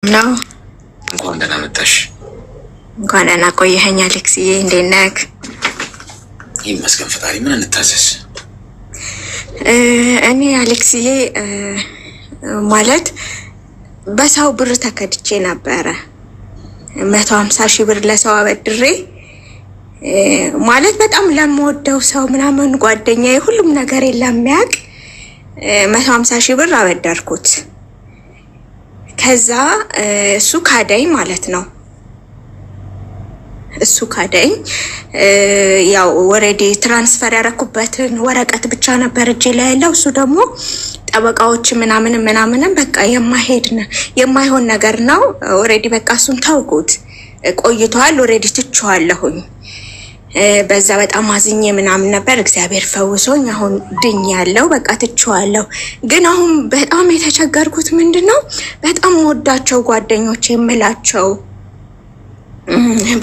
ነው። እንኳን ደህና መጣሽ። እንኳን ደህና ቆየኸኝ አሌክስዬ፣ እንዴት ነህ? ይመስገን ፈጣሪ። ምን እንታዘዝ? እኔ አሌክስዬ ማለት በሰው ብር ተከድቼ ነበረ 150 ሺህ ብር ለሰው አበድሬ ማለት በጣም ለምወደው ሰው ምናምን ጓደኛዬ ሁሉም ነገር ለሚያውቅ 150 ሺህ ብር አበደርኩት። ከዛ እሱ ካደኝ ማለት ነው። እሱ ካደኝ ያው ኦሬዲ ትራንስፈር ያረኩበትን ወረቀት ብቻ ነበር እጄ ላይ ያለው። እሱ ደግሞ ጠበቃዎች ምናምን በቃ የማይሆን ነገር ነው። ኦሬዲ በቃ እሱን ታውቁት ቆይቷል። ኦሬዲ ትቼዋለሁኝ። በዛ በጣም አዝኜ ምናምን ነበር። እግዚአብሔር ፈውሶኝ አሁን ድኝ ያለው በቃ ትቼዋለሁ። ግን አሁን በጣም የተቸገርኩት ምንድነው በጣም ወዳቸው ጓደኞች የምላቸው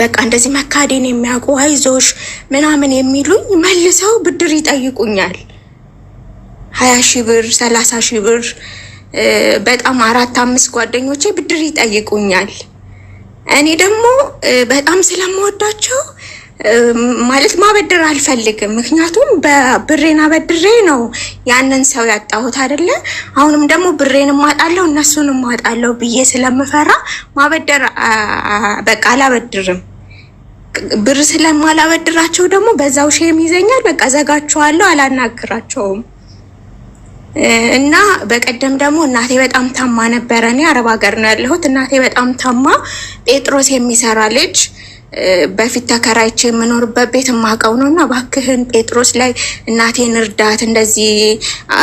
በቃ እንደዚህ መካዴን የሚያውቁ አይዞሽ ምናምን የሚሉኝ መልሰው ብድር ይጠይቁኛል። 20 ሺህ ብር 30 ሺህ ብር በጣም 4-5 ጓደኞቼ ብድር ይጠይቁኛል። እኔ ደግሞ በጣም ስለምወዳቸው ማለት ማበደር አልፈልግም። ምክንያቱም በብሬና በድሬ ነው ያንን ሰው ያጣሁት አይደለ? አሁንም ደግሞ ብሬንም ማጣለው እነሱንም ማጣለው ብዬ ስለምፈራ ማበደር በቃ አላበድርም። ብር ስለማላበድራቸው ደግሞ በዛው ሼም ይዘኛል። በቃ ዘጋቸዋለሁ፣ አላናግራቸውም። እና በቀደም ደግሞ እናቴ በጣም ታማ ነበረ። እኔ አረብ ሀገር ነው ያለሁት። እናቴ በጣም ታማ ጴጥሮስ የሚሰራ ልጅ በፊት ተከራይቼ የምኖርበት ቤት የማውቀው ነው እና እባክህን ጴጥሮስ ላይ እናቴን እርዳት፣ እንደዚህ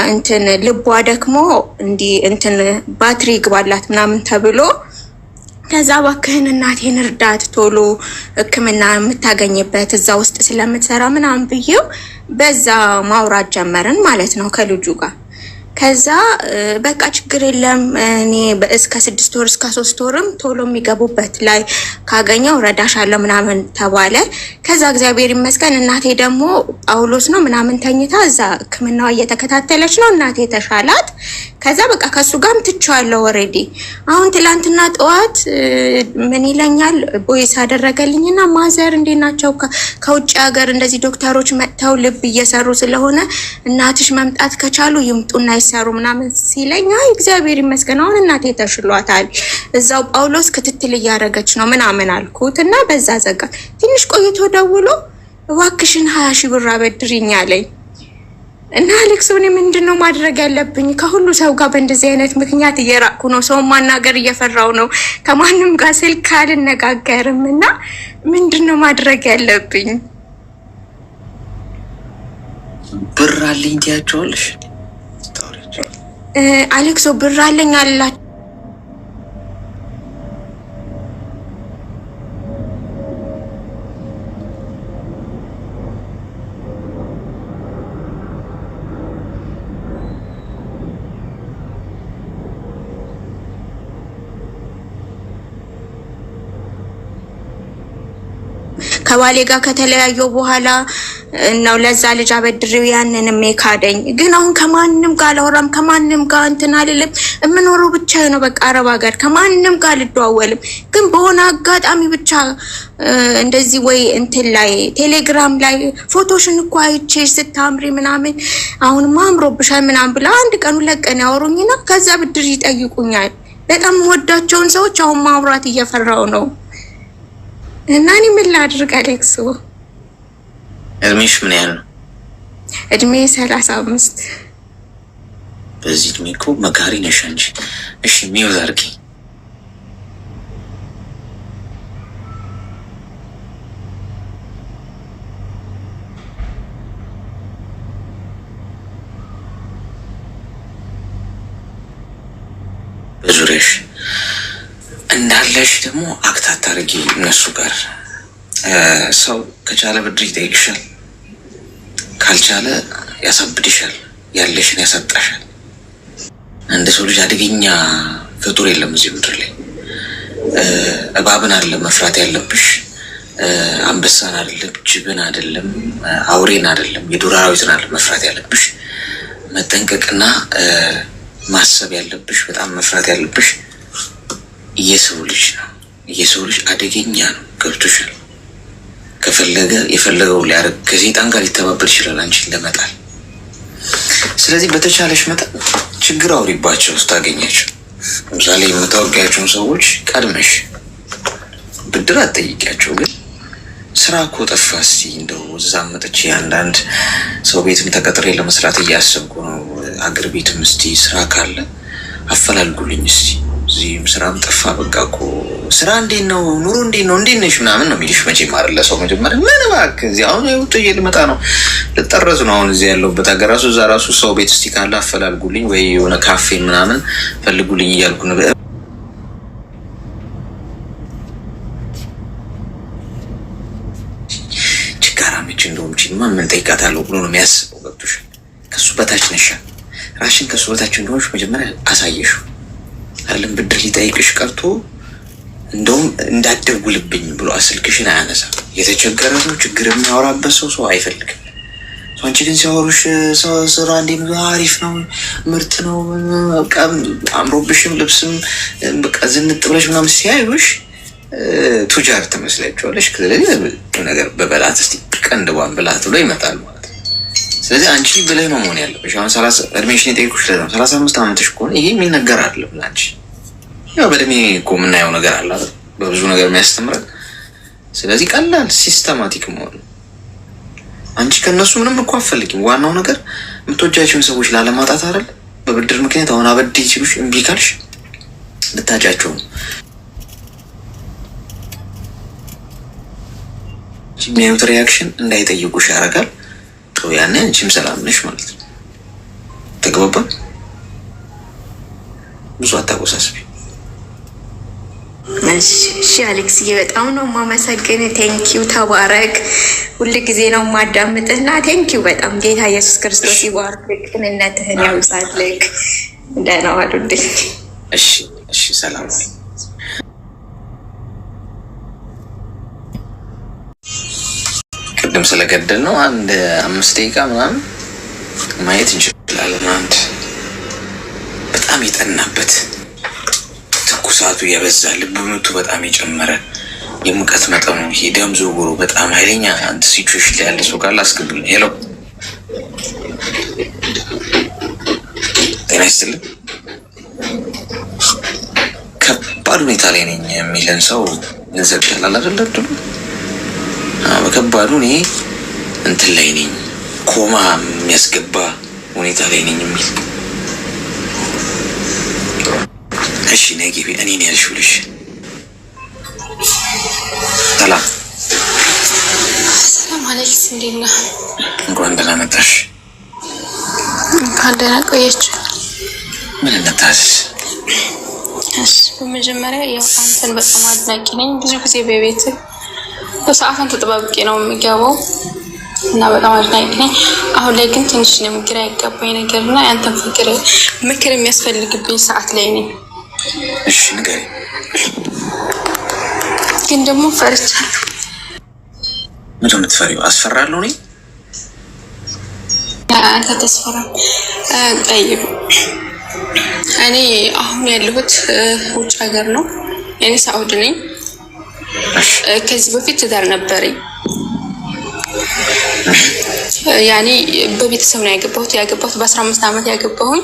እንትን ልቧ ደክሞ እንዲህ እንትን ባትሪ ይግባላት ምናምን ተብሎ ከዛ እባክህን እናቴን እርዳት ቶሎ ሕክምና የምታገኝበት እዛ ውስጥ ስለምትሰራ ምናምን ብዬው በዛ ማውራት ጀመርን ማለት ነው ከልጁ ጋር። ከዛ በቃ ችግር የለም እኔ እስከ 6 ወር እስከ 3 ወርም ቶሎ የሚገቡበት ላይ ካገኘው ረዳሻለሁ ምናምን ተባለ። ከዛ እግዚአብሔር ይመስገን እናቴ ደግሞ ጳውሎስ ነው ምናምን ተኝታ እዛ ሕክምናዋ እየተከታተለች ነው። እናቴ ተሻላት። ከዛ በቃ ከሱ ጋርም ትቼዋለሁ ኦሬዲ። አሁን ትላንትና ጠዋት ምን ይለኛል ቦይስ አደረገልኝና ማዘር እንዴት ናቸው? ከውጭ ሀገር እንደዚህ ዶክተሮች መጥተው ልብ እየሰሩ ስለሆነ እናትሽ መምጣት ከቻሉ ይምጡና ይሰሩ ምናምን ሲለኝ አይ እግዚአብሔር ይመስገን አሁን እናቴ ተሽሏታል፣ እዛው ጳውሎስ ክትትል እያደረገች ነው ምናምን አልኩት እና በዛ ዘጋ። ትንሽ ቆይቶ ደውሎ እባክሽን 20 ሺህ ብር አበድሪኝ አለኝ። እና አሌክስ እኔ ምንድነው ማድረግ ያለብኝ? ከሁሉ ሰው ጋር በእንደዚህ አይነት ምክንያት እየራቅኩ ነው። ሰው ማናገር እየፈራው ነው። ከማንም ጋር ስልክ አልነጋገርም እና ምንድነው ማድረግ ያለብኝ? ብር አለኝ ትያቸዋለሽ? አሌክሶ ብር አለኝ አላችሁ ከባሌ ጋር ከተለያየው በኋላ ነው ለዛ ልጅ አበድሬው ያንንም የካደኝ። ግን አሁን ከማንም ጋር አላወራም፣ ከማንም ጋር እንትን አልልም። የምኖረው ብቻ ነው በቃ አረብ ሀገር፣ ከማንም ጋር አልደዋወልም። ግን በሆነ አጋጣሚ ብቻ እንደዚህ ወይ እንትን ላይ ቴሌግራም ላይ ፎቶሽን እኮ አይቼሽ ስታምሪ ምናምን አሁንማ አምሮብሻል ምናምን ብላ አንድ ቀን 2 ቀን ያወሩኝና ከዛ ብድር ይጠይቁኛል። በጣም ወዳቸውን ሰዎች አሁን ማውራት እየፈራው ነው። እና እኔ ምን ላድርግ አሌክሶ? እድሜሽ ምን ያህል ነው? እድሜ 35። በዚህ እድሜ እኮ መካሪ ነሽ አንቺ። እሺ ሚውዝ አድርጊ። በዙሪያሽ እንዳለሽ ደግሞ አክት አታርጊ እነሱ ጋር። ሰው ከቻለ ብድር ይጠይቅሻል፣ ካልቻለ ያሳብድሻል፣ ያለሽን ያሳጣሻል። እንደ ሰው ልጅ አደገኛ ፍጡር የለም እዚህ ምድር ላይ። እባብን አይደለም መፍራት ያለብሽ፣ አንበሳን አይደለም፣ ጅብን አይደለም፣ አውሬን አይደለም፣ የዱር አራዊትን አይደለም መፍራት ያለብሽ። መጠንቀቅና ማሰብ ያለብሽ፣ በጣም መፍራት ያለብሽ የሰው ልጅ አደገኛ ነው። ገብቶሻል? ከፈለገ የፈለገው ሊያደርግ ከሰይጣን ጋር ሊተባበር ይችላል አንቺን ለመጣል። ስለዚህ በተቻለሽ መጠን ችግር አውሪባቸው ስታገኛቸው። ለምሳሌ የምታወቂያቸውን ሰዎች ቀድመሽ ብድር አትጠይቂያቸው። ግን ስራ እኮ ጠፋ፣ እስቲ እንደው እዛም መጥቼ አንዳንድ ሰው ቤትም ተቀጥሬ ለመስራት እያሰብኩ ነው፣ አገር ቤትም እስቲ ስራ ካለ አፈላልጉልኝ እስቲ፣ እዚህም ስራም ጠፋ፣ በቃ እኮ ስራ እንዴት ነው፣ ኑሮ እንዴት ነው፣ እንዴት ነሽ ምናምን ነው የሚልሽ። መቼም አይደለ ሰው መጀመሪያ ምን እባክህ እዚህ አሁን ውጡ ልመጣ ነው ልጠረዝ ነው አሁን እዚህ ያለሁበት ሀገር ራሱ እዛ ራሱ ሰው ቤት እስቲ ካለ አፈላልጉልኝ ወይ የሆነ ካፌ ምናምን ፈልጉልኝ እያልኩ ነው። ችጋራመች እንደውም ችማ ምን ጠይቃታለሁ ብሎ ነው የሚያስበው። ገብቶሽ? ከሱ በታች ነሻ። ራሽን ከሱ በታች እንደሆንሽ መጀመሪያ አሳየሽው አይደለም። ብድር ሊጠይቅሽ ቀርቶ እንደውም እንዳትደውልብኝ ብሎ ስልክሽን አያነሳም። የተቸገረ ሰው ችግር የሚያወራበት ሰው አይፈልግም። አንቺ ግን ሲያወሩሽ ስራ እንዴት ነው? አሪፍ ነው፣ ምርጥ ነው፣ በቃ አምሮብሽም ልብስም በቃ ዝንጥ ብለሽ ምናምን ሲያዩሽ ቱጃር ትመስላችኋለሽ። ስለዚህ ነገር በበላት እስቲ ቀንድቧን ብላት ብሎ ይመጣል ማለት ነው። ስለዚህ አንቺ ብለህ ነው መሆን ያለብሽ። አሁን እድሜሽን የጠየኩሽ ለዛ 35 ዓመትሽ ከሆነ ይሄ የሚነገር አይደለም ለአንቺ። ያው በእድሜ እኮ የምናየው ነገር አለ በብዙ ነገር የሚያስተምረን። ስለዚህ ቀላል ሲስተማቲክ መሆን ነው። አንቺ ከነሱ ምንም እኮ አትፈልጊም። ዋናው ነገር የምትወጃቸውን ሰዎች ላለማጣት አይደል? በብድር ምክንያት አሁን አበድ ሲሉሽ እምቢ ካልሽ ልታጫቸው ነው። የሚያዩት ሪያክሽን እንዳይጠይቁሽ ያደርጋል። ጥሩ፣ ያኔ አንቺም ሰላም ነሽ ማለት ነው። ተግባባን? ብዙ አታቆሳስቢ። እሺ አሌክስዬ፣ በጣም ነው የማመሰግን። ቴንኪው፣ ተባረክ። ሁል ጊዜ ነው የማዳምጥና ቴንኪው በጣም። ጌታ ኢየሱስ ክርስቶስ ይባርክ፣ ቅንነትህን ያብዛልክ። ደህና ዋሉልኝ። እሺ፣ ሰላም። ቅድም ስለገደል ነው አንድ 5 ደቂቃ ምናምን ማየት እንችላለን። አንድ በጣም የጠናበት ትኩሳቱ የበዛ ልብ ምቱ በጣም የጨመረ የሙቀት መጠኑ ይሄ ደም ዝውውሩ በጣም ኃይለኛ አንድ ሲቹዌሽን ላይ ያለ ሰው ካለ አስገቡልኝ። ሄሎ፣ ጤና ይስጥልኝ። ከባድ ሁኔታ ላይ ነኝ የሚለን ሰው ገንዘብ ያላል አይደለ? በከባዱ እኔ እንትን ላይ ነኝ፣ ኮማ የሚያስገባ ሁኔታ ላይ ነኝ የሚል እሺ፣ ነጊቢ እኔ ነው ያልሽውልሽ። ሰላም አሌክስ፣ እንዴት ነህ? እንኳን ደህና መጣሽ። እንኳን ደህና ቆያችሁ። ምን እንታዘዝ? እሺ፣ በመጀመሪያ ያው አንተን በጣም አድናቂ ነኝ። ብዙ ጊዜ በቤት በሰዓትን ተጠባብቄ ነው የሚገባው እና በጣም አድናቂ ነኝ። አሁን ላይ ግን ትንሽ ነው ግራ ያጋባኝ ነገር እና ያንተን ምክር የሚያስፈልግብኝ ሰዓት ላይ ነኝ። እሺ ንገሪኝ። ግን ደግሞ ፈርቻለሁ። ምንድን ነው የምትፈሪው? አስፈራለሁ እኔ? አንተ ተስፈራ። ጠይብ፣ እኔ አሁን ያለሁት ውጭ ሀገር ነው። እኔ ሳውዲ ነኝ። ከዚህ በፊት ትዳር ነበረኝ። ያኔ በቤተሰብ ነው ያገባሁት በ15 ዓመት ያገባሁኝ።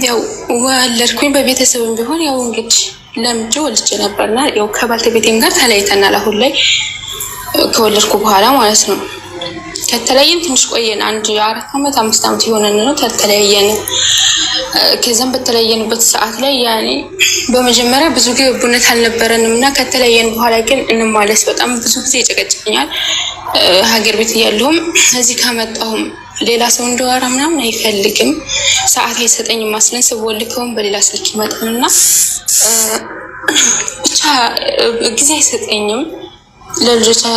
ያው ወለድኩኝ በቤተሰብም ቢሆን ያው እንግዲህ ለምጄ ወልጄ ነበርና ያው ከባለቤቴም ጋር ተለያይተናል። አሁን ላይ ከወለድኩ በኋላ ማለት ነው። ከተለያየን ትንሽ ቆየን። 4 ዓመት 5 ዓመት የሆነን ነው ተለያየን። ከዛም በተለያየንበት ሰዓት ላይ ያኔ በመጀመሪያ ብዙ ግብቡነት አልነበረንም እና ከተለያየን በኋላ ግን እንማለስ በጣም ብዙ ጊዜ ይጨቀጭኛል። ሀገር ቤት እያለሁም እዚህ ከመጣሁም ሌላ ሰው እንደዋራ ምናምን አይፈልግም። ሰዓት አይሰጠኝም። ማስለን ስወልከውም በሌላ ስልክ ይመጣልና ብቻ ጊዜ አይሰጠኝም።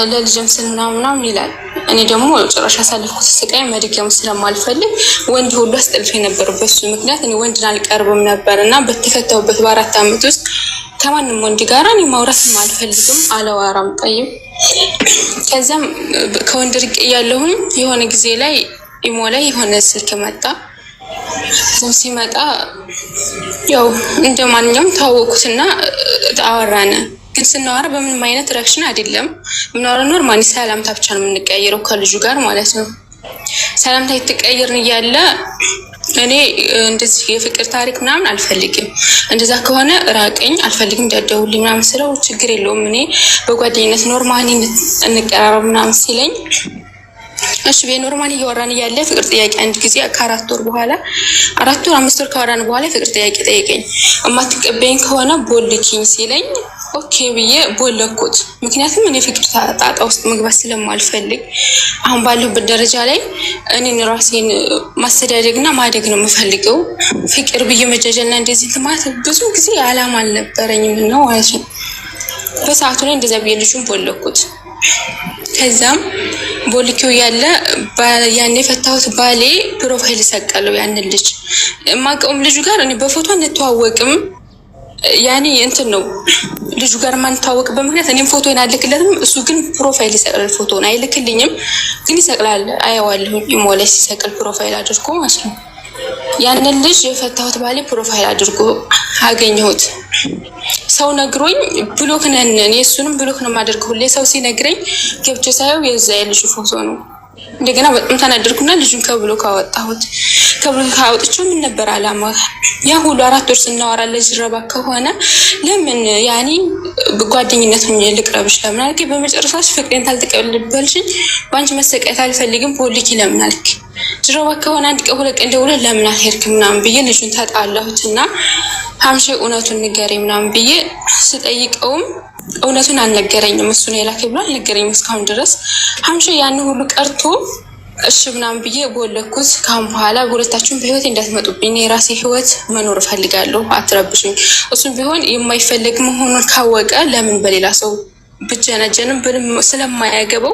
ለልጅም ስል ምናምን ይላል። እኔ ደግሞ ጭራሽ አሳልፍኩት ስቃይ መድገም ስለማልፈልግ ወንድ ሁሉ አስጠልፎ የነበረ በሱ ምክንያት እኔ ወንድን አልቀርብም ነበር እና በተፈታሁበት በ4 ዓመት ውስጥ ከማንም ወንድ ጋር እኔ ማውራትም አልፈልግም፣ አላዋራም። ጠይብ፣ ከዛም ከወንድ ርቄ እያለሁኝ የሆነ ጊዜ ላይ ኢሞ ላይ የሆነ ስልክ መጣ። እዛም ሲመጣ ያው እንደማንኛውም ታወቁትና አወራነ። ግን ስናወራ በምንም አይነት ሪአክሽን አይደለም ምናወራ፣ ኖርማሊ ሰላምታ ብቻ ነው የምንቀያየረው ከልጁ ጋር ማለት ነው። ሰላምታ የተቀያየርን እያለ እኔ እንደዚህ የፍቅር ታሪክ ምናምን አልፈልግም፣ እንደዛ ከሆነ ራቀኝ፣ አልፈልግም እንዳትደውልኝ ምናምን ስለው ችግር የለውም እኔ በጓደኝነት ኖርማሊ እንቀራረብ ምናምን ሲለኝ እሺ በኖርማሊ እያወራን እያለ ፍቅር ጥያቄ አንድ ጊዜ ከ4 ወር በኋላ 4 ወር 5 ወር ካወራን በኋላ ፍቅር ጥያቄ ጠየቀኝ። እማትቀበይኝ ከሆነ ቦልኪኝ ሲለኝ ኦኬ ብዬ ቦለኩት። ምክንያቱም እኔ ፍቅር ጣጣ ውስጥ መግባት ስለማልፈልግ አሁን ባለሁበት ደረጃ ላይ እኔን ራሴን ማስተዳደግና ማደግ ነው የምፈልገው። ፍቅር ብዬ መጃጀልና እንደዚህ ማለት ብዙ ጊዜ አላማ አልነበረኝም ነው ማለት ነው። በሰዓቱ ላይ እንደዛ ብዬ ልጁን ቦለኩት። ከዛም ቦልኪው ያለ ያኔ ፈታሁት ባሌ ፕሮፋይል ሰቀለው ያንን ልጅ ማቀውም ልጁ ጋር እኔ በፎቶ እንተዋወቅም ያኔ እንትን ነው ልጁ ጋር ማንተዋወቅ በመክንያት እኔም ፎቶን አልክለትም፣ እሱ ግን ፕሮፋይል ይሰቅላል። ፎቶን አይልክልኝም ግን ይሰቅላል። አየዋለሁ ኢሞላይ ሲሰቅል ፕሮፋይል አድርጎ ማለት ነው። ያንን ልጅ የፈታሁት ባሌ ፕሮፋይል አድርጎ አገኘሁት። ሰው ነግሮኝ ብሎክ ነን እሱንም ብሎክ ነው የማደርገው። ሁሌ ሰው ሲነግረኝ ገብቼ ሳየው የዛ የልጁ ፎቶ ነው። እንደገና በጣም ተናደድኩና ልጁን ከብሎክ አወጣሁት። ከብሎክ አውጥቼው ምን ነበር አላማ ያ ሁሉ 4 ወር ስናወራ ለጅረባ ከሆነ ለምን ያኔ ጓደኝነቱን ልቅረብሽ ለምን አልከኝ? በመጨረሻሽ ፍቅሬን ታልተቀበልሽኝ ባንቺ መሰቃየት አልፈልግም ፖሊኪ ለምን አልክ? ጅረባ ከሆነ አንድ ቀን 2 ቀን ደውለህ ለምን አልሄድክም ምናምን ብዬ ልጁን ተጣላሁትና ሀምሼ እውነቱን ንገረኝ ምናምን ብዬ ስጠይቀውም እውነቱን አልነገረኝም። እሱ ነው የላከኝ ብሎ አልነገረኝም እስካሁን ድረስ። ሀምሼ ያን ሁሉ ቀርቶ እሺ ምናምን ብዬ ቦለኩት። ካሁን በኋላ ሁለታችሁም በህይወት እንዳትመጡብኝ፣ የራሴ ህይወት መኖር እፈልጋለሁ፣ አትረብሽኝ። እሱም ቢሆን የማይፈልግ መሆኑን ካወቀ ለምን በሌላ ሰው ብጀነጀንም ስለማያገባው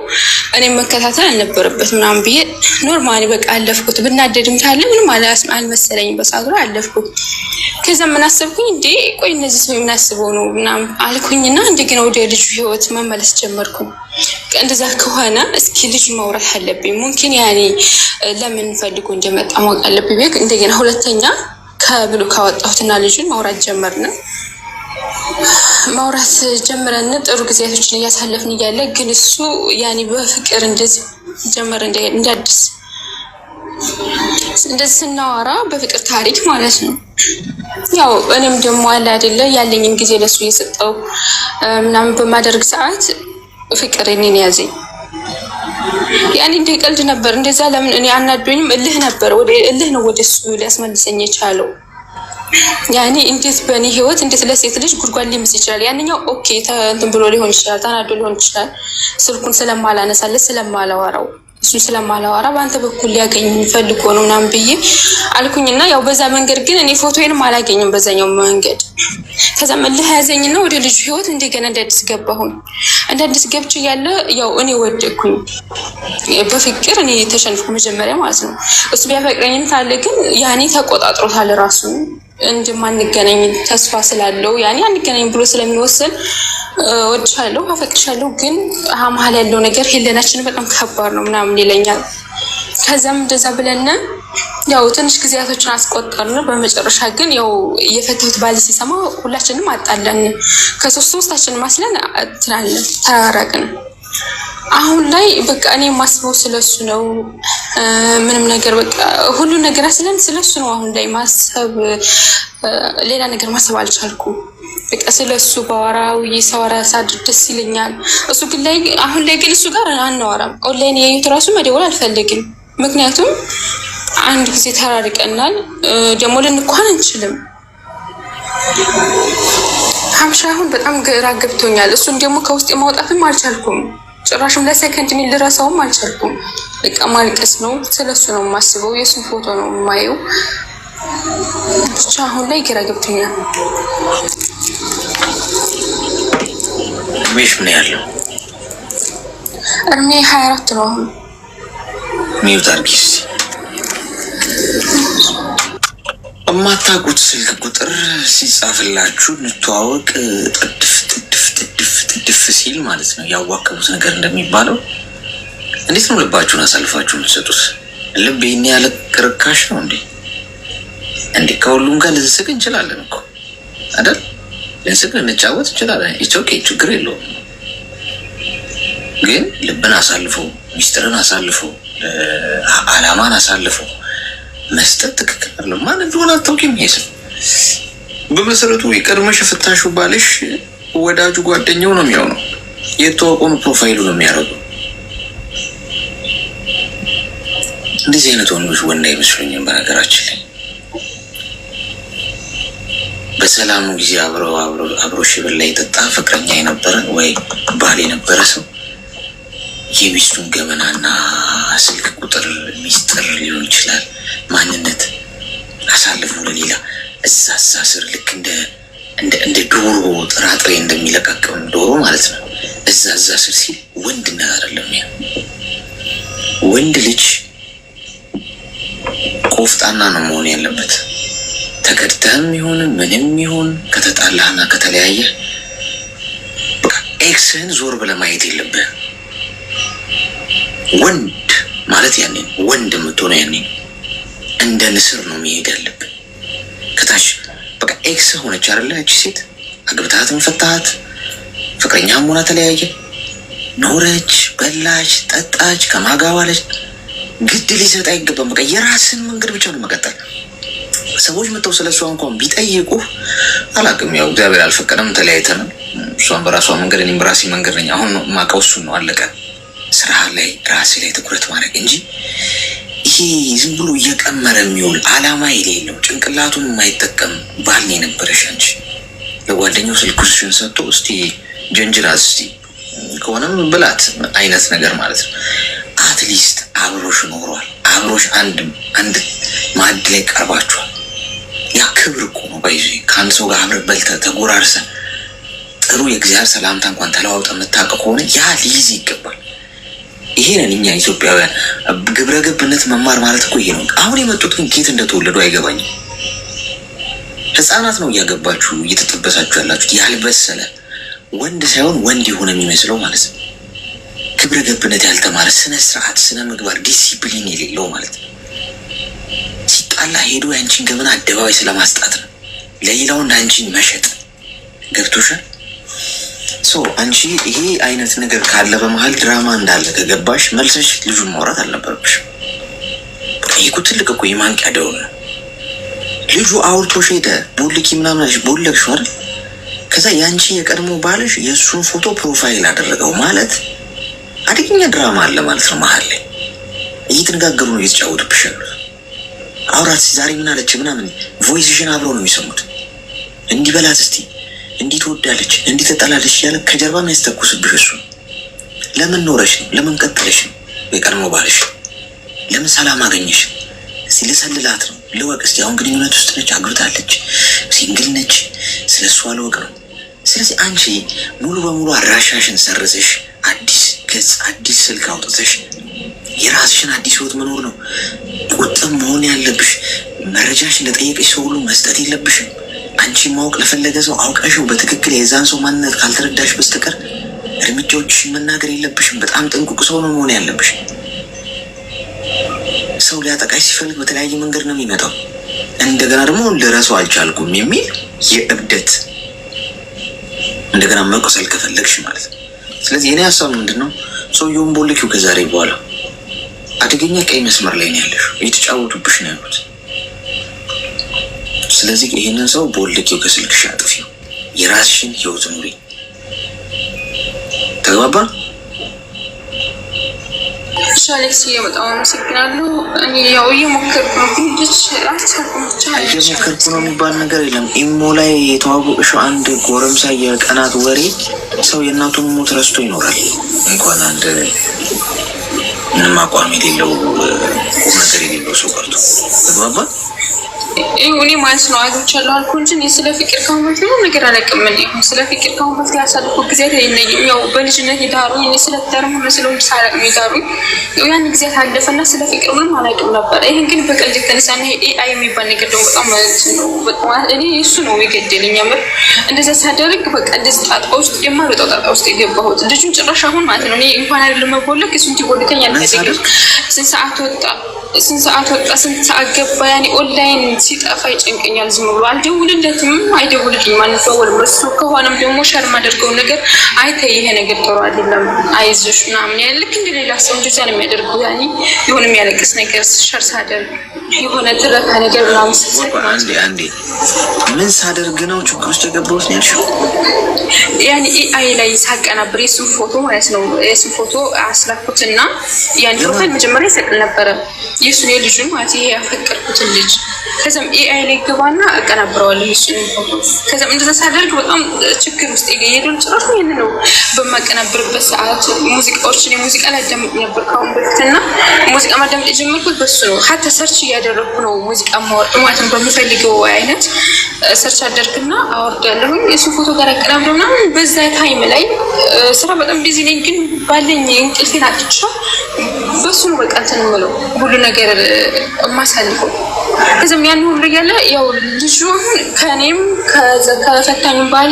እኔም መከታተል አልነበረበት ምናምን ብዬ ኖርማሊ በቃ አለፍኩት። ብናደድም ታለ ምንም አልመሰለኝም በሰዓቱ አለፍኩት። ከዛ ምን አሰብኩኝ እንዴ ቆይ እነዚህ ሰው የምናስበው ነው ምናምን አልኩኝና እንደገና ወደ ልጁ ህይወት መመለስ ጀመርኩኝ። እንደዛ ከሆነ እስኪ ልጅ ማውራት አለብኝ ሙምኪን ያኔ ለምን ፈልጎ እንደመጣ ማወቅ አለብኝ። እንደገና ሁለተኛ ከብሎ ካወጣሁትና ልጁን ማውራት ጀመርና ማውራት ጀምረን ጥሩ ጊዜያቶችን እያሳለፍን እያለ ግን እሱ ያኔ በፍቅር እንደዚህ ጀመረ እንዳዲስ እንደዚህ ስናወራ በፍቅር ታሪክ ማለት ነው። ያው እኔም ደግሞ አለ አይደለ ያለኝን ጊዜ ለሱ እየሰጠው ምናምን በማደርግ ሰዓት ፍቅር እኔን ያዘኝ። ያኔ እንደ ቀልድ ነበር እንደዛ ለምን እኔ አናዶኝም እልህ ነበር ወደ እልህ ነው ወደሱ ሊያስመልሰኝ የቻለው። ያኔ እንዴት በእኔ ህይወት እንዴት ለሴት ልጅ ጉድጓድ ሊምስ ይችላል? ያንኛው ኦኬ እንትን ብሎ ሊሆን ይችላል፣ ተናዶ ሊሆን ይችላል። ስልኩን ስለማላነሳለት ስለማላወራው እሱ ስለማላወራ በአንተ በኩል ሊያገኝ ፈልጎ ነው ምናምን ብዬ አልኩኝና ያው በዛ መንገድ ግን እኔ ፎቶዬንም አላገኝም በዛኛው መንገድ። ከዛ መልህ ያዘኝና ወደ ልጁ ህይወት እንደገና እንዳዲስ ገባሁኝ። እንዳዲስ ገብቼ ያለ ያው እኔ ወደኩኝ በፍቅር እኔ ተሸንፍኩ መጀመሪያ ማለት ነው። እሱ ቢያፈቅረኝም ታለ ግን ያኔ ተቆጣጥሮታል ራሱ እንደማንገናኝ ተስፋ ስላለው ያኔ አንገናኝ ብሎ ስለሚወስን ወድሻለሁ አፈቅርሻለሁ ግን መሀል ያለው ነገር ሄለናችን በጣም ከባድ ነው ምናምን ይለኛል። ከዛም እንደዛ ብለን ያው ትንሽ ጊዜያቶችን አስቆጠርን። በመጨረሻ ግን ያው የፈተሁት ባል ሲሰማ ሁላችንም አጣለን። ከሶስታችንም ማስለን ተራራቅን። አሁን ላይ በቃ እኔ ማስበው ስለሱ ነው። ምንም ነገር በቃ ሁሉ ነገር አስለን ስለሱ ነው። አሁን ላይ ማሰብ ሌላ ነገር ማሰብ አልቻልኩም። በቃ ስለሱ ባወራው ይሰወራ ሳድር ደስ ይለኛል። እሱ ግን ላይ አሁን ላይ ግን እሱ ጋር አናወራም። ኦንላይን ያዩት ራሱ መደወል አልፈልግም። ምክንያቱም አንድ ጊዜ ተራርቀናል፣ ደግሞ ልንኳን አንችልም። ሀምሻ አሁን በጣም ግራ ገብቶኛል። እሱን ደግሞ ከውስጥ ማውጣትም አልቻልኩም። ጭራሽም ለሰከንድ ሚል ልረሳውም አልቻልኩም። በቃ ማልቀስ ነው። ስለሱ ነው የማስበው። የሱን ፎቶ ነው የማየው። ብቻ አሁን ላይ ግራ ገብቶኛል። እድሜሽ ምን ያለው? እድሜ 24 ነው። አሁን ሚውት አድርጊ። የማታውቁት ስልክ ቁጥር ሲጻፍላችሁ እንተዋወቅ ጥድፍ ሲል ማለት ነው ያዋከቡት ነገር እንደሚባለው። እንዴት ነው ልባችሁን አሳልፋችሁ የምትሰጡት? ልብ ይሄን ያለ ርካሽ ነው እንዴ? እንዴ ከሁሉም ጋር ልንስቅ እንችላለን እኮ አይደል? ልንስቅ እንጫወት እንችላለን። ኦኬ ችግር የለውም። ግን ልብን አሳልፎ ሚስጥርን አሳልፎ አላማን አሳልፎ መስጠት ትክክል አይደለም። ማን እንደሆነ አታውቂም። ይሄ በመሰረቱ የቀድመሽ ፍታሹ ባልሽ ወዳጁ ጓደኛው ነው የሚሆነው። የተዋወቁን ፕሮፋይሉ ነው የሚያደርገው። እንደዚህ አይነት ወንዶች ወንድ አይመስሉኝም። በነገራችን ላይ በሰላሙ ጊዜ አብሮ ሽብል ላይ የጠጣ ፍቅረኛ የነበረ ወይ ባል የነበረ ሰው የሚስቱን ገመናና ስልክ ቁጥር ሚስጥር ሊሆን ይችላል ማንነት አሳልፎ ለሌላ እዛ ስር ልክ እንደ ዶሮ ጥራጥሬ እንደሚለቃቀም ዶሮ ማለት ነው። እዛ ስር ሲል ወንድነት አይደለም። ያ ወንድ ልጅ ቆፍጣና ነው መሆን ያለበት። ተከድተህም ይሁን ምንም ይሁን ከተጣላህና ከተለያየ ኤክስህን ዞር ብለህ ማየት የለብህ። ወንድ ማለት ያኔ ወንድ የምትሆነው ያኔ እንደ ንስር ነው መሄድ ያለብህ። ከታች በቃ ኤክስ ሆነች አይደለ? እቺ ሴት አግብታትም ፈታሃት፣ ፍቅረኛም ሆና ተለያየ፣ ኖረች፣ በላች፣ ጠጣች፣ ከማጋባለች ግድ ሊሰጥ አይገባም። በቃ የራስን መንገድ ብቻ ነው መቀጠል። ሰዎች መጥተው ስለሷ እንኳን ቢጠይቁ አላውቅም፣ ያው እግዚአብሔር አልፈቀደም፣ ተለያይተናል። እሷን በራሷ መንገድ እኔም በራሴ መንገድ ነኝ። አሁን ነው የማውቀው፣ እሱን ነው አለቀ። ስራ ላይ ራሴ ላይ ትኩረት ማድረግ እንጂ ይሄ ዝም ብሎ እየቀመረ የሚውል አላማ የሌለው ጭንቅላቱን የማይጠቀም ባል የነበረሽ አንቺ ለጓደኛው ስልኩሽን ሰጥቶ እስቲ ጀንጅላት እስቲ ከሆነም ብላት አይነት ነገር ማለት ነው። አትሊስት አብሮሽ ኖሯል። አብሮሽ አንድ ማዕድ ላይ ቀርባችኋል። ያ ክብር እኮ ነው። ባይዞ ከአንድ ሰው ጋር አብረህ በልተህ ተጎራርሰህ ጥሩ የእግዚአብሔር ሰላምታ እንኳን ተለዋውጠ የምታውቅ ከሆነ ያ ሊይዝ ይገባል። ይሄ ነን እኛ ኢትዮጵያውያን። ግብረ ገብነት መማር ማለት እኮ ይሄ ነው። አሁን የመጡት ግን ኬት እንደተወለዱ አይገባኝም። ህፃናት ነው እያገባችሁ እየተጠበሳችሁ ያላችሁት። ያልበሰለ ወንድ ሳይሆን ወንድ የሆነ የሚመስለው ማለት ነው። ግብረ ገብነት ያልተማረ ስነ ስርዓት፣ ስነ ምግባር፣ ዲሲፕሊን የሌለው ማለት ነው። ሲጣላ ሄዶ ያንቺን ገመና አደባባይ ስለማስጣት ነው። ለሌላው እንደ አንቺን መሸጥ ገብቶሻል። አንቺ ይሄ አይነት ነገር ካለ በመሀል ድራማ እንዳለ ከገባሽ መልሰሽ ልጁን ማውራት አልነበረብሽ። ይሄ እኮ ትልቅ እኮ የማንቂያ ደውል ነው። ልጁ አውርቶሽ ሄደ ቦልኪ ምናምን አለሽ፣ ቦለቅሽው አይደል? ከዛ ያንቺ የቀድሞ ባልሽ የእሱን ፎቶ ፕሮፋይል አደረገው ማለት አደገኛ ድራማ አለ ማለት ነው። መሀል ላይ እየተነጋገሩ ነው እየተጫወቱብሽ ያሉት። አውራት ዛሬ ምን አለች ምናምን ቮይስሽን አብረው ነው የሚሰሙት። እንዲህ በላት እስቲ እንዲህ ትወዳለች እንዲህ ተጠላለች እያለ ከጀርባ የሚያስተኩስብሽ እሱ። ለምን ኖረሽ ነው? ለምን ቀጥለሽ ነው? የቀድሞ ባልሽ ለምን ሰላም አገኘሽ? እስቲ ልሰልላት ነው፣ ልወቅ እስቲ። አሁን ግንኙነት ውስጥ ነች፣ አግብታለች፣ ሲንግል ነች፣ ስለ እሷ ልወቅ ነው። ስለዚህ አንቺ ሙሉ በሙሉ አድራሻሽን ሰርዘሽ አዲስ ገጽ አዲስ ስልክ አውጥተሽ የራስሽን አዲስ ህይወት መኖር ነው ቁጥብ መሆን ያለብሽ። መረጃሽን ለጠየቀሽ ሰው ሁሉ መስጠት የለብሽም። አንቺ ማወቅ ለፈለገ ሰው አውቀሽው በትክክል የዛን ሰው ማንነት ካልተረዳሽ በስተቀር እርምጃዎችሽን መናገር የለብሽም። በጣም ጥንቁቅ ሰው ነው መሆን ያለብሽ። ሰው ሊያጠቃሽ ሲፈልግ በተለያየ መንገድ ነው የሚመጣው። እንደገና ደግሞ ልረሳው አልቻልኩም የሚል የእብደት እንደገና መቆሰል ከፈለግሽ ማለት ነው። ስለዚህ የኔ ሀሳብ ምንድን ነው? ሰውየውን ቦልኪው ከዛሬ በኋላ አደገኛ ቀይ መስመር ላይ ነው ያለሽ፣ እየተጫወቱብሽ ነው ያሉት። ስለዚህ ይሄንን ሰው ቦልኪው፣ ከስልክሽ አጥፊው፣ የራስሽን ህይወት ኑሪ። ተግባባ? አሌክስ በጣም አመሰግናለሁ። እኔ ያው እየሞከርኩ ነው፣ ግን ልጅ አልቻልኩም። እየሞከርኩ ነው የሚባል ነገር የለም። ኢሞ ላይ የተዋወቅሽው አንድ ጎረምሳ የቀናት ወሬ ሰው የእናቱን ሞት ረስቶ ይኖራል። እንኳን አንድ ምንም አቋም የሌለው ቁም ነገር የሌለው ሰው ቀርቶ። ተግባባ? እኔ ማለት ነው አይቶቻለሁ አልኩ እንጂ እኔ ስለ ፍቅር ካሁን በፊት ምንም ነገር አላውቅም። እኔ ስለ ፍቅር ካሁን በፊት ያሳለፍኩት ጊዜ የለኝም። ያው በልጅነት የዳሩኝ እኔ ስለ ትዳርም መስለው ሳላቅ ነው የዳሩኝ። ያን ጊዜ ታለፈና ስለ ፍቅር ምንም አላውቅም ነበር። ይሄን ግን በቀልድ የተነሳና ኤአይ የሚባል ነገር ደግሞ በጣም እኔ እሱ ነው የገደለኝ። ያምር እንደዛ ሳደርግ በቃ እንደዚህ ጣጣ ውስጥ የማልወጣው ጣጣ ውስጥ የገባሁት ልጁን ጭራሽ አሁን ማለት ነው እኔ እንኳን አይደለም መቦለክ እሱ እንዲቦልከኝ አልፈልግም። ስንት ሰዓት ወጣ ስንት ሰዓት ገባ? ያኔ ኦንላይን ሲጠፋ ይጨንቀኛል። ዝም ብሎ አልደውልለትም፣ አይደውልልኝም፣ አንደዋወልም። እሱ ከሆነም ደግሞ ሸር ማደርገው ነገር አይተይ ይሄ ነገር ጥሩ አይደለም አይዞሽ ምናምን ያለ ልክ እንደሌላ ሰው እንደዛ ነው የሚያደርገው። ያኔ የሆነ የሚያለቅስ ነገር ሸር ሳደርግ የሆነ ትረካ ነገር ምናምን አንዴ ምን ሳደርግ ነው ችግር ውስጥ የገባሁት ነው ያልሽው? ያኔ ኤአይ ላይ ሳቀናብር የሱን ፎቶ ማለት ነው የሱን ፎቶ አስላኩትና ያን ፎቶ መጀመሪያ ይሰቅል ነበረ የሱን የልጁን ማለት ይሄ ያፈቀርኩትን ልጅ ከዛም ኤአይ ላይ ገባና አቀናብረዋለሁ እሱን ፎቶ። ከዛም እንደዛ ሳደርግ በጣም ችግር ውስጥ የሄደው ጭራሽ ምን ነው በማቀናብርበት ሰዓት ሙዚቃዎችን የሙዚቃ ላይ አዳምጥ ነበር ካሁን በፊትና ሙዚቃ ማዳመጥ የጀመርኩት በሱ ነው። ሀታ ሰርች እያደረኩ ነው ሙዚቃ ማወርድ ማለት ነው በሚፈልገው አይነት ሰርች አደርግና አወርዳለሁ የሱ ፎቶ ጋር አቀናብረውና በዛ ታይም ላይ ስራ በጣም ቢዚ ነኝ፣ ግን ባለኝ እንቅልፌን አጥቻለሁ። በሱ ነው በቃ እንትን የምለው ሁሉ ነገር የማሳልፈው። ከዛም ያን ሁሉ እያለ ያው ልጁ አሁን ከእኔም ከፈታኝም ባሌ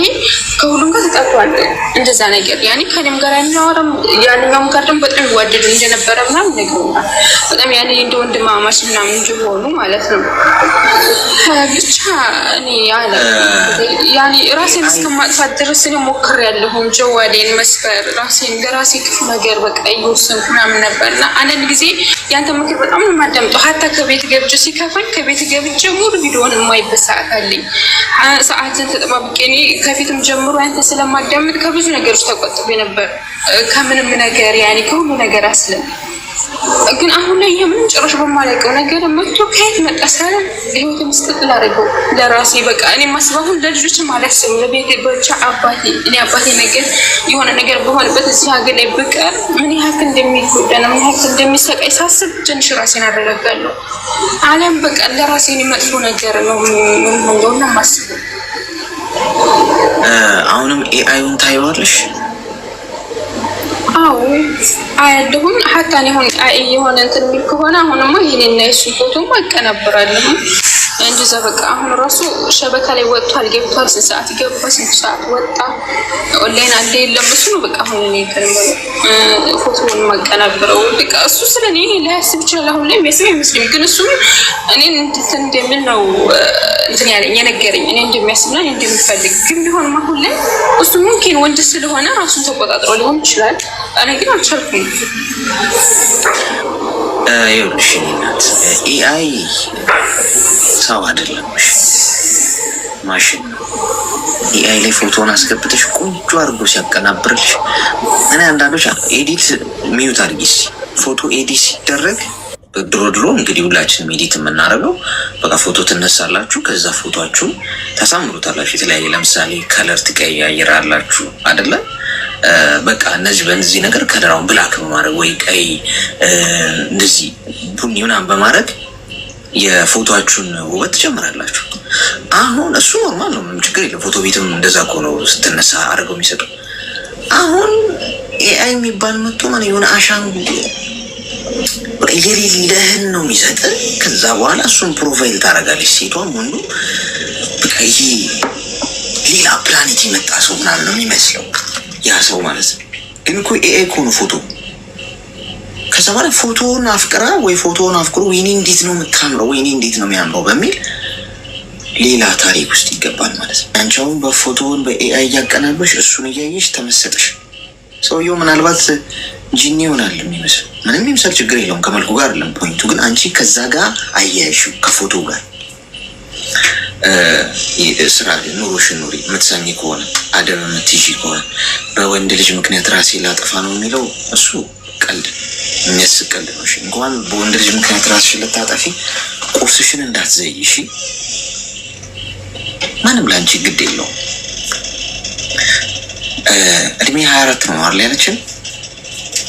ከሁሉም ጋር ተጣልቷል። እንደዛ ነገር ያኔ ከእኔም ጋር ያናወራም ያንኛውም ጋር ደግሞ በጣም ይዋደዱ እንደነበረ ምናምን ነግሮኛል። በጣም ያኔ እንደ ወንድማማች ምናምን እንደሆኑ ማለት ነው። ብቻ እኔ ያኔ ራሴን እስከማጥፋት ድረስ እኔ ሞክሬያለሁኝ። ጀዋሌን መስፈር ራሴን ለራሴ ክፉ ነገር በቃ እየወሰንኩ ምናምን ነበርና አንዳንድ ጊዜ ያንተ ምክር በጣም ነው የማዳምጠው። ሀታ ከቤት ገብቼ ሲከፋኝ ከቤት ገብቼ ሙሉ ቪዲዮውን የማይበት ሰዓት አለኝ። ሰዓትን ተጠባብቄ እኔ ከፊትም ጀምሮ አንተ ስለማዳምጥ ከብዙ ነገሮች ተቆጥቤ ነበር። ከምንም ነገር ያኔ ከሁሉ ነገር አስለም ግን አሁን ላይ የምንም ጭራሽ በማላውቀው ነገር መጥቶ ከየት መጣ ሳለ ህይወት መስጠት ላደረገው ለራሴ በቃ እኔ ማስባሁ ለልጆች ማለት ሰው ለቤት ብቻ አባቴ እኔ አባቴ ነገር የሆነ ነገር በሆነበት እዚህ ሀገር ላይ ብቀር ምን ያህል እንደሚጎዳ ነው ምን ያህል እንደሚሰቃይ ሳስብ ትንሽ ራሴን አረጋጋለሁ። አለም በቃ ለራሴ እኔ መጥፎ ነገር ነው እንደሆነ ማስበው። አሁንም ኤአይውን ታይዋለሽ? አዎ አይደሁን ሀታ ነው የሆነ እንትን የሚል ከሆነ አሁንማ ይሄንና የሱ ፎቶ ማቀናበራለሁ እንደዛ በቃ አሁን ራሱ ሸበካ ላይ ወጥቷል ገብቷል። ስንት ሰዓት ገባ ስንት ሰዓት ወጣ ኦንላይን አለ የለም እሱ ነው በቃ አሁን እኔ ፎቶውን ማቀናበረው በቃ እሱ ስለኔ ሊያስብ ይችላል። አሁን ላይ የሚያስብ አይመስልም፣ ግን እሱ እኔን እንትን እንደምን ነው እንትን ያለኝ የነገረኝ እኔ እንደሚያስብና እኔ እንደምፈልግ ግን ቢሆንም አሁን ላይ እሱ ሙምኪን ወንድ ስለሆነ ራሱን ተቆጣጥሮ ሊሆን ይችላል። እኔ ግን አልቻልኩም። ይኸውልሽ እናት ኤአይ ሰው አይደለም ማሽን ነው። ኤአይ ላይ ፎቶውን አስገብተሽ ቆንጆ አድርጎ ሲያቀናብርልሽ እኔ አንዳንዶች ኤዲት ሚዩት አድርጊ ፎቶ ኤዲት ሲደረግ ድሮ እንግዲህ ሁላችንም ኤዲት የምናደርገው በቃ ፎቶ ትነሳላችሁ፣ ከዛ ፎቶአችሁን ታሳምሩታላችሁ። የተለያየ ለምሳሌ ከለር ትቀያየራላችሁ አይደለ? በቃ እነዚህ በእነዚህ ነገር ከለራውን ብላክ በማድረግ ወይ ቀይ እንደዚህ ቡኒ ምናምን በማድረግ የፎቶአችሁን ውበት ትጨምራላችሁ። አሁን እሱ ኖርማል ነው፣ ምንም ችግር የለም። ፎቶ ቤትም እንደዛ እኮ ነው ስትነሳ አድርገው የሚሰጡ። አሁን ኤአይ የሚባል መጥቶ ማለት የሆነ አሻንጉሊት የሌለህን ነው የሚሰጥ። ከዛ በኋላ እሱን ፕሮፋይል ታደርጋለች ሴቷም ወንዱ። በቃ ይሄ ሌላ ፕላኔት የመጣ ሰው ምናምን ነው የሚመስለው ያ ሰው ማለት ነው። ግን እኮ ኤአይ እኮ ነው ፎቶ። ከዛ በኋላ ፎቶውን አፍቅራ ወይ ፎቶውን አፍቅሮ ወይኔ እንዴት ነው የምታምረው ወይኔ እንዴት ነው የሚያምረው በሚል ሌላ ታሪክ ውስጥ ይገባል ማለት ነው። አንቺውን በፎቶውን በኤአይ እያቀናበሽ እሱን እያየሽ ተመሰጠሽ። ሰውየው ምናልባት ጂኒ ይሆናል የሚመስል ምንም ይምሰል ችግር የለውም፣ ከመልኩ ጋር አይደለም ፖይንቱ። ግን አንቺ ከዛ ጋር አያያሽው ከፎቶ ጋር ስራ ኑሮሽን ኑሪ። የምትሰሚ ከሆነ አደብ የምትይዢ ከሆነ በወንድ ልጅ ምክንያት ራሴ ላጠፋ ነው የሚለው እሱ ቀልድ የሚያስቅ ቀልድ ነው። እንኳን በወንድ ልጅ ምክንያት ራስሽን ልታጠፊ ቁርስሽን እንዳትዘይ እሺ። ማንም ለአንቺ ግድ የለውም። እድሜ 24 ነው አይደል ያለችን?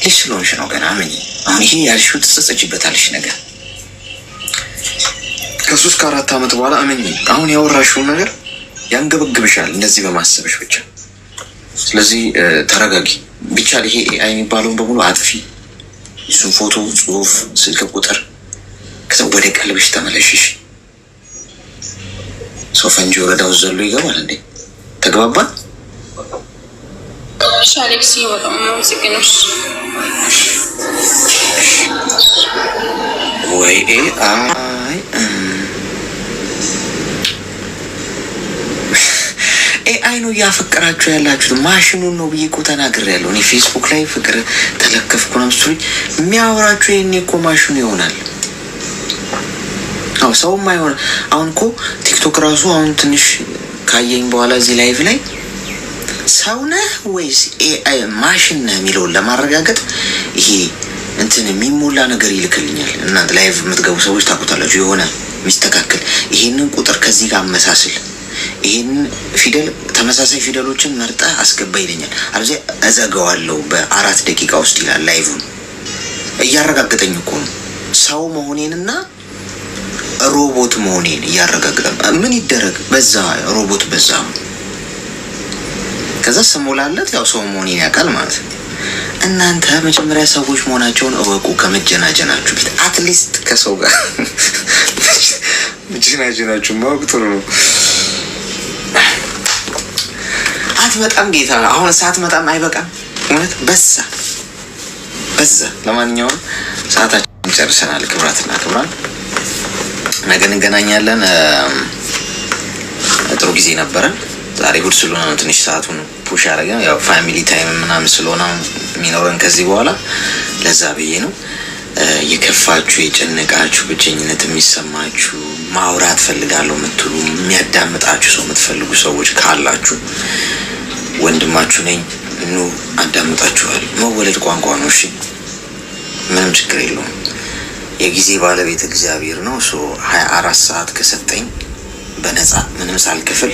ልጅ ስለሆንሽ ነው ገና ምን አሁን ይሄ ያልሽው ትጸጸችበታለሽ ነገር ከ3 ከ4 ዓመት በኋላ አመኝ አሁን ያወራሽውን ነገር ያንገበግብሻል እንደዚህ በማሰብሽ ብቻ። ስለዚህ ተረጋጊ። ብቻ ይሄ ኤአይ የሚባለውን በሙሉ አጥፊ። እሱን ፎቶ፣ ጽሁፍ፣ ስልክ ቁጥር ከዛ ወደ ቀልብሽ ተመለሽሽ። ሶፈንጂ ወረዳው ዘሎ ይገባል እንዴ? ተግባባን? ሻሌክሲ ወጣው ነው ሲገነሽ ወይ ኤአይ ነው እያፈቀራችሁ ያላችሁት? ማሽኑን ነው ብዬ እኮ ተናግሬያለሁ። እኔ ፌስቡክ ላይ ፍቅር ተለከፍኩ ነው ምስሉኝ የሚያወራችሁ ይሄኔ እኮ ማሽኑ ይሆናል። አዎ ሰውም አይሆን። አሁን እኮ ቲክቶክ ራሱ አሁን ትንሽ ካየኝ በኋላ እዚህ ላይቭ ላይ ሰው ነህ ወይስ ኤአይ ማሽን ነህ የሚለውን ለማረጋገጥ ይሄ እንትን የሚሞላ ነገር ይልክልኛል። እናንተ ላይቭ የምትገቡ ሰዎች ታውቁታላችሁ። የሆነ ሚስተካከል ይሄንን ቁጥር ከዚህ ጋር አመሳስል፣ ይሄንን ፊደል ተመሳሳይ ፊደሎችን መርጠህ አስገባ ይለኛል። አለዚያ እዘጋዋለሁ በ4 ደቂቃ ውስጥ ይላል። ላይቭን እያረጋገጠኝ እኮ ነው ሰው መሆኔንና ሮቦት መሆኔን እያረጋገጠ። ምን ይደረግ በዛ ሮቦት በዛ ከዛ ስሞላለት ያው ሰው መሆኔን ያውቃል ማለት ነው። እናንተ መጀመሪያ ሰዎች መሆናቸውን እወቁ ከመጀናጀናችሁ ፊት። አትሊስት ከሰው ጋር መጀናጀናችሁ ማወቅ ጥሩ ነው። አትመጣም ጌታ አሁን ሳትመጣም አይበቃም። እውነት በዛ። ለማንኛውም ሰዓታችን ጨርሰናል። ክብራትና ክብራን ነገ እንገናኛለን። ጥሩ ጊዜ ነበረን። ዛሬ እሑድ ስለሆነ ነው ትንሽ ሰዓቱን ፑሽ ያደረገ። ያው ፋሚሊ ታይም ምናምን ስለሆነ የሚኖረን ከዚህ በኋላ ለዛ ብዬ ነው። የከፋችሁ የጨነቃችሁ ብቸኝነት የሚሰማችሁ ማውራት ፈልጋለሁ የምትሉ የሚያዳምጣችሁ ሰው የምትፈልጉ ሰዎች ካላችሁ ወንድማችሁ ነኝ። ኑ አዳምጣችኋል። መወለድ ቋንቋ ነው። እሺ ምንም ችግር የለውም። የጊዜ ባለቤት እግዚአብሔር ነው። 24 ሰዓት ከሰጠኝ በነፃ ምንም ሳልከፍል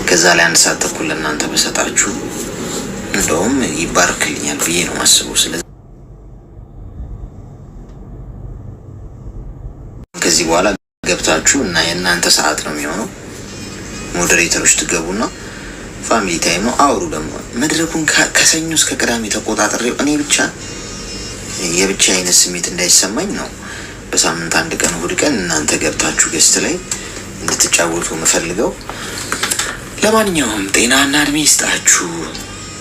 ከዛ ላይ 1 ሰዓት ተኩል ለእናንተ በሰጣችሁ እንደውም ይባርክልኛል ብዬ ነው ማስበው። ስለዚህ ከዚህ በኋላ ገብታችሁ እና የእናንተ ሰዓት ነው የሚሆነው። ሞዴሬተሮች ትገቡና ፋሚሊ ታይም ነው አውሩ። ደግሞ መድረኩን ከሰኞ እስከ ቅዳሜ ተቆጣጠሬው እኔ ብቻ የብቻ አይነት ስሜት እንዳይሰማኝ ነው። በሳምንት 1 ቀን እሑድ ቀን እናንተ ገብታችሁ ገስት ላይ እንድትጫወቱ የምፈልገው። ለማንኛውም ጤናና እድሜ ይስጣችሁ፣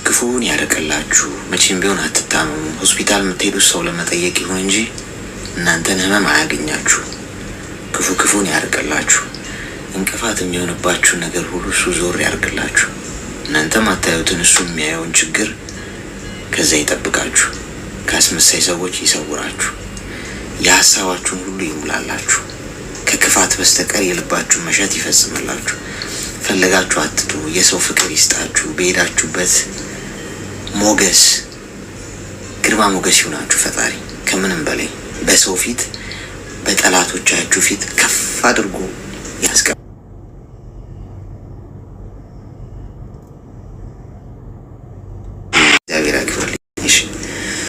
ክፉን ያርቅላችሁ። መቼም ቢሆን አትታመሙ። ሆስፒታል የምትሄዱት ሰው ለመጠየቅ ይሁን እንጂ እናንተን ህመም አያገኛችሁ። ክፉን ያርቅላችሁ። እንቅፋት የሚሆንባችሁ ነገር ሁሉ እሱ ዞር ያርቅላችሁ። እናንተ ማታዩትን እሱ የሚያየውን ችግር ከዛ ይጠብቃችሁ። ከአስመሳይ ሰዎች ይሰውራችሁ። የሀሳባችሁን ሁሉ ይሙላላችሁ። ከክፋት በስተቀር የልባችሁን መሻት ይፈጽምላችሁ። ፈለጋችሁ አትጡ። የሰው ፍቅር ይስጣችሁ። በሄዳችሁበት ሞገስ፣ ግርማ ሞገስ ይሆናችሁ ፈጣሪ። ከምንም በላይ በሰው ፊት በጠላቶቻችሁ ፊት ከፍ አድርጎ ያስቀ